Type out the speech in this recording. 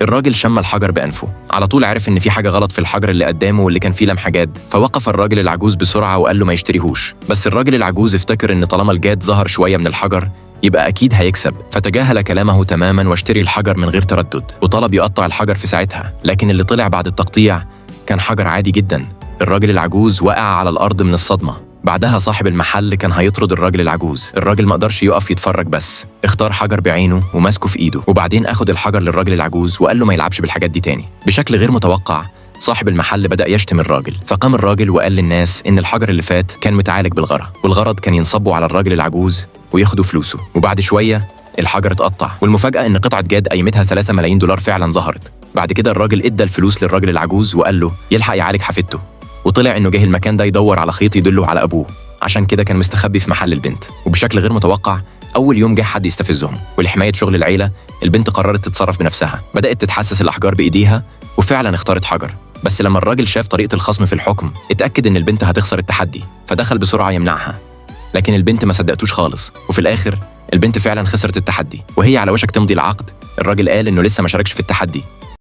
الراجل شم الحجر بأنفه، على طول عرف إن في حاجة غلط في الحجر اللي قدامه واللي كان فيه لمحة جاد، فوقف الراجل العجوز بسرعة وقال له ما يشتريهوش. بس الراجل العجوز افتكر إن طالما الجاد ظهر شوية من الحجر يبقى أكيد هيكسب، فتجاهل كلامه تماماً واشتري الحجر من غير تردد، وطلب يقطع الحجر في ساعتها. لكن اللي طلع بعد التقطيع كان حجر عادي جداً. الراجل العجوز وقع على الأرض من الصدمة. بعدها صاحب المحل كان هيطرد الراجل العجوز. الراجل ما قدرش يقف يتفرج، بس اختار حجر بعينه وماسكه في ايده، وبعدين اخد الحجر للراجل العجوز وقال له ما يلعبش بالحاجات دي تاني. بشكل غير متوقع صاحب المحل بدأ يشتم الراجل، فقام الراجل وقال للناس إن الحجر اللي فات كان متعالج بالغرة، والغرض كان ينصبوا على الراجل العجوز وياخدوا فلوسه. وبعد شوية الحجر اتقطع، والمفاجأة إن قطعة جاد قيمتها 3 ملايين دولار فعلا ظهرت. بعد كده الراجل ادى الفلوس للراجل العجوز وقال له يلحق يعالج حفيدته، وطلع إنه جه المكان ده يدور على خيط يدله على أبوه، عشان كده كان مستخبي في محل البنت. وبشكل غير متوقع أول يوم جه حد يستفزهم، ولحماية شغل العيلة البنت قررت تتصرف بنفسها. بدأت تتحسس الأحجار بإيديها وفعلا اختارت حجر. بس لما الراجل شاف طريقة الخصم في الحكم اتأكد إن البنت هتخسر التحدي، فدخل بسرعة يمنعها. لكن البنت ما صدقتوش خالص، وفي الآخر البنت فعلا خسرت التحدي. وهي على وشك تمضي العقد الراجل قال إنه لسه ما شاركش في التحدي،